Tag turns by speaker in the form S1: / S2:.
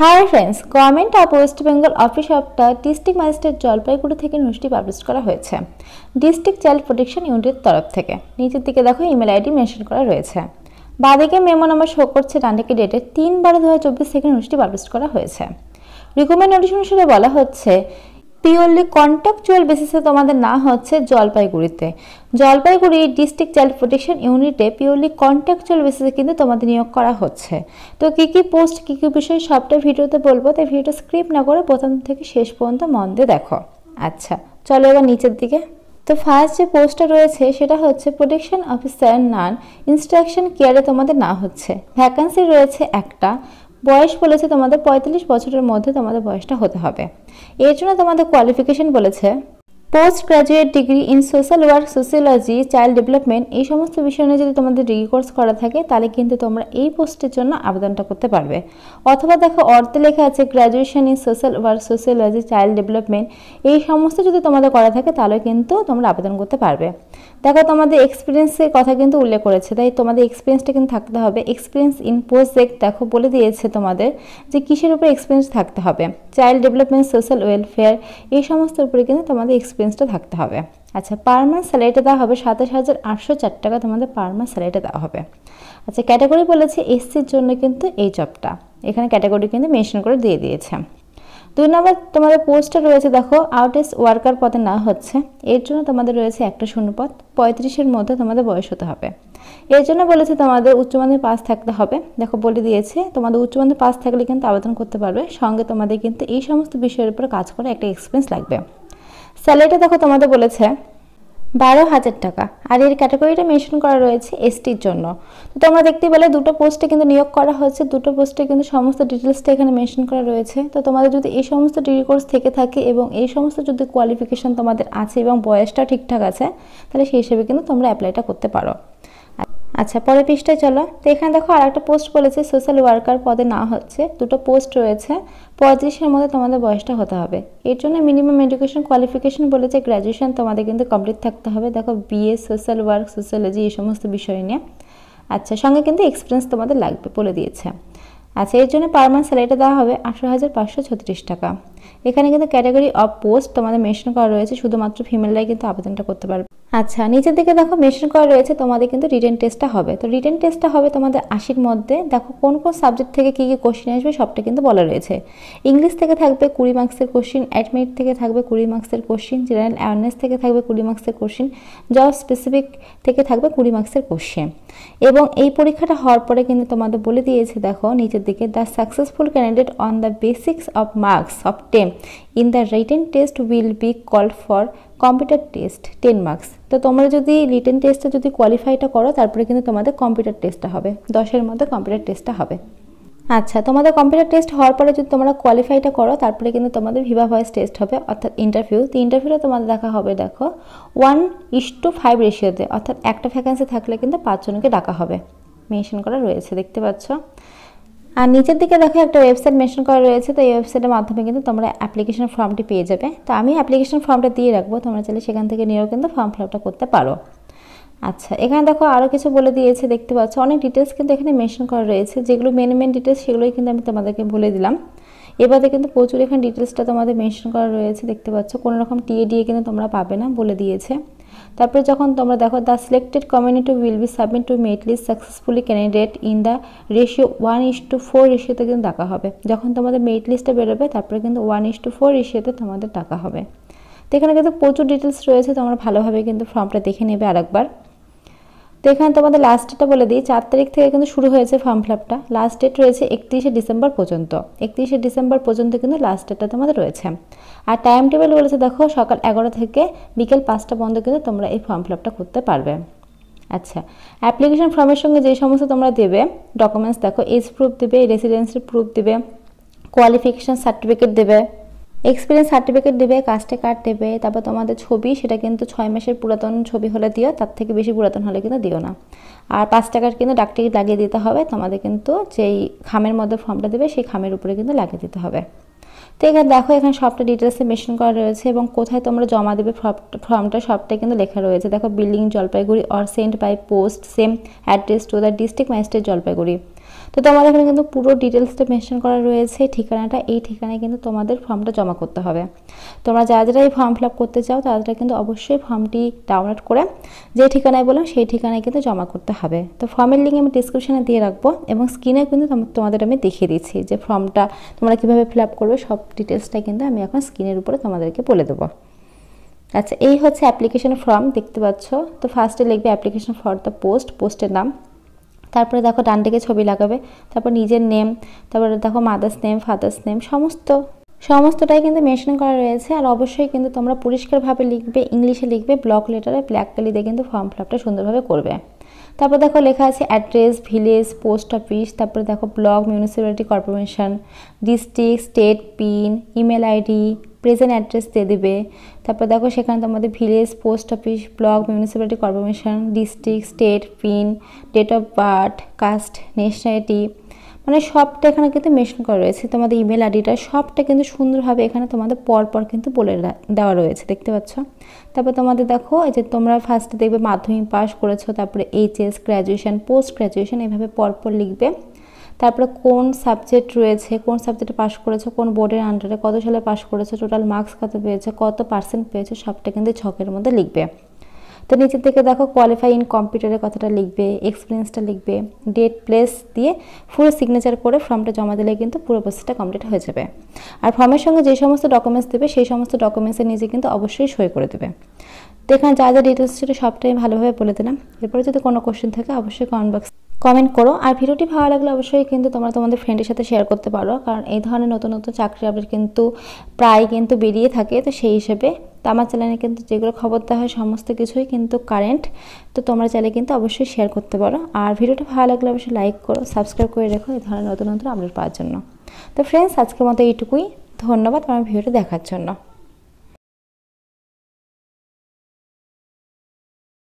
S1: Hi friends, government of West Bengal office of the district magistrate Jalpaiguri থেকে নোটিশটি publish করা হয়েছে district child protection ইউনিটের তরফ থেকে। নিচের দিকে দেখো ইমেল আইডি মেনশন করা রয়েছে। বাঁদিকে মেমো নাম্বার শো করছে, ডান দিকে ডেটে 3/12/2024 থেকে নোটিশটি পাবলিশ করা হয়েছে। রিকমেন্ড নোটিশ অনুসারে বলা হচ্ছে পিওরলি কন্ট্রাকচুয়াল বেসিসে তোমাদের না হচ্ছে জলপাইগুড়িতে, জলপাইগুড়ি ডিস্ট্রিক্ট চাইল্ড প্রোটেকশন ইউনিটে পিওরলি কন্ট্রাকচুয়াল বেসিসে কিন্তু তোমাদের নিয়োগ করা হচ্ছে। তো কী কী পোস্ট কী কী বিষয় সবটা ভিডিওতে বলবো, তাই ভিডিওটা স্ক্রিপ্ট না করে প্রথম থেকে শেষ পর্যন্ত মন দিয়ে দেখো। আচ্ছা চলো এবার নিচের দিকে। তো ফার্স্ট যে পোস্টটা রয়েছে সেটা হচ্ছে প্রোটেকশন অফিসার নান ইনস্ট্রাকশন কেয়ারে তোমাদের না হচ্ছে। ভ্যাকান্সি রয়েছে একটা। বয়স বলেছে তোমাদের 45 বছরের মধ্যে তোমাদের বয়সটা হতে হবে। এর জন্য তোমাদের কোয়ালিফিকেশন বলেছে post graduate degree in social work, sociology, child development, এই সমস্ত বিষয় নিয়ে যদি তোমাদের ডিগ্রি কোর্স করা থাকে তাহলে কিন্তু তোমরা এই পোস্টের জন্য আবেদনটা করতে পারবে। অথবা দেখো অর্থে লেখা আছে graduation in social work, sociology, child development, এই সমস্ত যদি তোমাদের করা থাকে তাহলে কিন্তু তোমরা আবেদন করতে পারবে। দেখো তোমাদের এক্সপিরিয়েন্সের কথা কিন্তু উল্লেখ করেছে, তাই তোমাদের এক্সপিরিয়েন্সটা কিন্তু থাকতে হবে। এক্সপিরিয়েন্স ইন প্রজেক্ট দেখো বলে দিয়েছে তোমাদের যে কিসের উপর এক্সপিরিয়েন্স থাকতে হবে। চাইল্ড ডেভেলপমেন্ট, সোশ্যাল ওয়েলফেয়ার, এই সমস্ত উপরে কিন্তু তোমাদের এক্সপিরিয়েন্সটা থাকতে হবে। আচ্ছা, পার মান্থ স্যালারিটা দেওয়া হবে 27,804 টাকা তোমাদের পার মান্থ স্যালারিটা দেওয়া হবে। আচ্ছা, ক্যাটাগরি বলেছে এসসির জন্য কিন্তু এই জবটা, এখানে ক্যাটাগরি কিন্তু মেনশন করে দিয়ে দিয়েছে। 2 নম্বর তোমাদের পোস্টটা রয়েছে দেখো আউটডেস ওয়ার্কার পদে না হচ্ছে। এর জন্য তোমাদের রয়েছে একটা শূন্যপদ, 35-এর মধ্যে তোমাদের বয়স হতে হবে। এর জন্য বলেছে তোমাদের উচ্চ মাধ্যমিক পাস থাকতে হবে। দেখো বলে দিয়েছে তোমাদের উচ্চ মাধ্যমিক পাস থাকলে কিন্তু আবেদন করতে পারবে। সঙ্গে তোমাদের কিন্তু এই সমস্ত বিষয়ের উপর কাজ করে একটা এক্সপিরিয়েন্স লাগবে। স্যালারিটা দেখো তোমাদের বলেছে 12,000 টাকা, আর এর ক্যাটাগরিটা মেনশন করা রয়েছে এসটির জন্য। তো তোমরা দেখতে পেলে দুটো পোস্টে কিন্তু নিয়োগ করা হচ্ছে, দুটো পোস্টে কিন্তু সমস্ত ডিটেলসটা এখানে মেনশন করা রয়েছে। তো তোমাদের যদি এই সমস্ত ডিগ্রি কোর্স থেকে থাকে এবং এই সমস্ত যদি কোয়ালিফিকেশন তোমাদের আছে এবং বয়সটা ঠিকঠাক আছে তাহলে সেই হিসেবে কিন্তু তোমরা অ্যাপ্লাইটা করতে পারো। আচ্ছা, পরের পৃষ্ঠায় চলো। তো এখানে দেখো আর একটা পোস্ট বলেছে সোশ্যাল ওয়ার্কার পদে না হচ্ছে। দুটো পোস্ট রয়েছে, 35-এর মধ্যে তোমাদের বয়সটা হতে হবে। এর জন্য মিনিমাম এডুকেশন কোয়ালিফিকেশন বলেছে গ্র্যাজুয়েশন তোমাদের কিন্তু কমপ্লিট থাকতে হবে। দেখো বিএ সোশ্যাল ওয়ার্ক, সোশ্যালজি, এই সমস্ত বিষয় নিয়ে। আচ্ছা, সঙ্গে কিন্তু এক্সপিরিয়েন্স তোমাদের লাগবে বলে দিয়েছে। আচ্ছা, এর জন্য পার মান্থ স্যালারিটা দেওয়া হবে 18,536 টাকা। এখানে কিন্তু ক্যাটাগরি অফ পোস্ট তোমাদের মেনশন করা রয়েছে, শুধুমাত্র ফিমেলরাই কিন্তু আবেদনটা করতে পারবে। আচ্ছা, নিচের দিকে দেখো মেনশন করা রয়েছে তোমাদের কিন্তু রিটেন টেস্টটা হবে। তো রিটেন টেস্টটা হবে তোমাদের 80-র মধ্যে। দেখো কোন কোন সাবজেক্ট থেকে কী কী কোশ্চেন আসবে সবটা কিন্তু বলা রয়েছে। ইংলিশ থেকে থাকবে 20 মার্কসের কোশ্চেন, অ্যাডমিট থেকে থাকবে 20 মার্কসের কোশ্চেন, জেনারেল অ্যাওয়ারনেস থেকে থাকবে 20 মার্কসের কোশ্চেন, জব স্পেসিফিক থেকে থাকবে 20 মার্কসের কোশ্চেন। এবং এই পরীক্ষাটা হওয়ার পরে কিন্তু তোমাদের বলে দিয়েছে দেখো নিচের দিকে the successful candidate on the basics of marks of 10 in the written test will be called for computer test 10 marks. তো তোমরা যদি রিটেন টেস্টে যদি কোয়ালিফাইটা করো তারপরে কিন্তু তোমাদের কম্পিউটার টেস্টটা হবে, 10-এর মধ্যে কম্পিউটার টেস্টটা হবে। আচ্ছা, তোমাদের কম্পিউটার টেস্ট হওয়ার পরে যদি তোমরা কোয়ালিফাইটা করো তারপরে কিন্তু তোমাদের ভিভা ভয়েস টেস্ট হবে, অর্থাৎ ইন্টারভিউ। তো ইন্টারভিউটা তোমাদের দেখা হবে দেখো 1:5 রেশিওতে, অর্থাৎ একটা ভ্যাকেন্সি থাকলে কিন্তু 5 জনকে ডাকা হবে, মেনশন করা রয়েছে দেখতে পাচ্ছ। আর নিচের দিকে দেখো একটা ওয়েবসাইট মেনশন করা রয়েছে। তো এই ওয়েবসাইটের মাধ্যমে কিন্তু তোমরা অ্যাপ্লিকেশন ফর্মটি পেয়ে যাবে। তো আমি অ্যাপ্লিকেশন ফর্মটা দিয়ে রাখবো, তোমরা চাইলে সেখান থেকে নিয়েও কিন্তু ফর্ম ফিল আপটা করতে পারো। আচ্ছা, এখানে দেখো আরও কিছু বলে দিয়েছে দেখতে পাচ্ছ, অনেক ডিটেলস কিন্তু এখানে মেনশন করা রয়েছে। যেগুলো মেন ডিটেলস সেগুলোই কিন্তু আমি তোমাদেরকে বলে দিলাম। এবারে কিন্তু প্রচুর এখানে ডিটেলসটা তোমাদের মেনশন করা রয়েছে দেখতে পাচ্ছ, কোনো রকম টিএ দিয়ে কিন্তু তোমরা পাবে না বলে দিয়েছে। তারপরে যখন তোমরা দেখো the selected community will be submit to merit list successfully candidate in the ratio 1:4 রেশিওতে কিন্তু ডাকা হবে। যখন তোমাদের মেরিট লিস্টটা বেরোবে তারপরে কিন্তু 1:4 রেশিওতে তোমাদের ডাকা হবে। তো এখানে কিন্তু প্রচুর ডিটেলস রয়েছে, তোমরা ভালোভাবে কিন্তু ফর্মটা দেখে নেবে আরেকবার। তো এখানে তোমাদের লাস্ট ডেটটা বলে দিই, 4 তারিখ থেকে কিন্তু শুরু হয়েছে ফর্ম ফিল আপটা। লাস্ট ডেট রয়েছে 31শে ডিসেম্বর পর্যন্ত। 31শে ডিসেম্বর পর্যন্ত কিন্তু লাস্ট ডেটটা তোমাদের রয়েছে। আর টাইম টেবিল বলেছে দেখো সকাল 11 থেকে বিকেল 5টা পর্যন্ত কিন্তু তোমরা এই ফর্ম ফিল আপটা করতে পারবে। আচ্ছা, অ্যাপ্লিকেশন ফর্মের সঙ্গে যে সমস্ত তোমরা দেবে ডকুমেন্টস দেখো এজ প্রুফ দেবে, রেসিডেন্সি প্রুফ দেবে, কোয়ালিফিকেশান সার্টিফিকেট দেবে, এক্সপিরিয়েন্স সার্টিফিকেট দেবে, কাস্টে কার্ড দেবে, তারপর তোমাদের ছবি, সেটা কিন্তু 6 মাসের পুরাতন ছবি হলে দিও, তার থেকে বেশি পুরাতন হলে কিন্তু দিও না। আর 5 টাকার কিন্তু ডাক টিকিট লাগিয়ে দিতে হবে তোমাদের, কিন্তু যেই খামের মধ্যে ফর্মটা দেবে সেই খামের উপরে কিন্তু লাগিয়ে দিতে হবে। তো এখানে দেখো এখানে সবটা ডিটেলসে মেনশন করা রয়েছে এবং কোথায় তোমরা জমা দেবে ফর্মটা সবটাই কিন্তু লেখা রয়েছে। দেখো building Jalpaiguri or sent by post same address to the district magistrate Jalpaiguri. তো তোমাদের এখানে কিন্তু পুরো ডিটেলসটা মেনশন করা রয়েছে, ঠিকানাটা, এই ঠিকানায় কিন্তু তোমাদের ফর্মটা জমা করতে হবে। তোমরা যারা যারা এই ফর্ম ফিল আপ করতে চাও তারা কিন্তু অবশ্যই ফর্মটি ডাউনলোড করে যে ঠিকানায় বললাম সেই ঠিকানায় কিন্তু জমা করতে হবে। তো ফর্মের লিঙ্ক আমি ডিসক্রিপশনে দিয়ে রাখবো এবং স্ক্রিনে কিন্তু তোমাদের আমি দেখিয়ে দিচ্ছি যে ফর্মটা তোমরা কীভাবে ফিল আপ করবে, সব ডিটেলসটা কিন্তু আমি এখন স্ক্রিনের উপরে তোমাদেরকে বলে দেবো। আচ্ছা, এই হচ্ছে অ্যাপ্লিকেশন ফর্ম, দেখতে পাচ্ছ। তো ফার্স্টে লিখবে অ্যাপ্লিকেশন ফর দ্য পোস্ট, পোস্টের নাম, তারপরে দেখো ডান দিকে ছবি লাগাবে, তারপর নিজের নেম, তারপরে দেখো মাদার্স নেম, ফাদার্স নেম, সমস্তটাই কিন্তু মেনশন করা রয়েছে। আর অবশ্যই কিন্তু তোমরা পরিষ্কারভাবে লিখবে, ইংলিশে লিখবে, ব্লক লেটারে ব্ল্যাক কালি দিয়ে কিন্তু ফর্ম ফিল আপটা সুন্দরভাবে করবে। তারপর দেখো লেখা আছে অ্যাড্রেস, ভিলেজ, পোস্ট অফিস, তারপরে দেখো block, municipality, corporation, district, state, pin, email ID, present address দিয়ে দিবে। তারপর দেখো সেখানে তোমাদের village, post office, block, municipality, corporation, district, state, pin, date of birth, caste, nationality, মানে সবটা এখানে কিন্তু মেনশন করা রয়েছে। তোমাদের ইমেল আইডিটা সবটা কিন্তু সুন্দরভাবে এখানে তোমাদের পরপর কিন্তু বলে দেওয়া রয়েছে, দেখতে পাচ্ছ। তারপর তোমাদের দেখো এই যে তোমরা ফার্স্টে দেখবে মাধ্যমিক পাস করেছো, তারপরে এইচএস, গ্র্যাজুয়েশন, পোস্ট গ্র্যাজুয়েশন, এভাবে পরপর লিখবে। তারপরে কোন সাবজেক্ট রয়েছে, কোন সাবজেক্টে পাস করেছো, কোন বোর্ডের আন্ডারে, কত সালে পাস করেছো, টোটাল মার্কস কত পেয়েছো, কত পার্সেন্ট পেয়েছো, সবটা কিন্তু ছকের মধ্যে লিখবে। তো নিচের দিকে দেখো কোয়ালিফাই ইন কম্পিউটারের কথাটা লিখবে, এক্সপিরিয়েন্সটা লিখবে, ডেট, প্লেস দিয়ে ফুল সিগনেচার করে ফর্মটা জমা দিলে কিন্তু পুরো প্রসেসটা কমপ্লিট হয়ে যাবে। আর ফর্মের সঙ্গে যে সমস্ত ডকুমেন্টস দেবে সেই সমস্ত ডকুমেন্টসের নিচে কিন্তু অবশ্যই সই করে দেবে। তো এখানে যা যা ডিটেলস ছিল সবটাই ভালোভাবে বলে দিলাম। এরপরে যদি কোনো কোশ্চেন থাকে অবশ্যই কমেন্ট করো। আর ভিডিওটি ভালো লাগলে অবশ্যই কিন্তু তোমরা তোমাদের ফ্রেন্ডের সাথে শেয়ার করতে পারো, কারণ এই ধরনের নতুন নতুন চাকরি আপডেট কিন্তু প্রায় কিন্তু বেরিয়ে থাকে। তো সেই হিসেবে তো আমার চ্যানেলে কিন্তু যেগুলো খবর দেওয়া হয় সমস্ত কিছুই কিন্তু কারেন্ট, তো তোমরা চাইলে কিন্তু অবশ্যই শেয়ার করতে পারো। আর ভিডিওটি ভালো লাগলে অবশ্যই লাইক করো, সাবস্ক্রাইব করে রেখো এই ধরনের নতুন নতুন আপডেট পাওয়ার জন্য। তো ফ্রেন্ডস, আজকের মতো এইটুকুই। ধন্যবাদ আমার ভিডিওটি দেখার জন্য।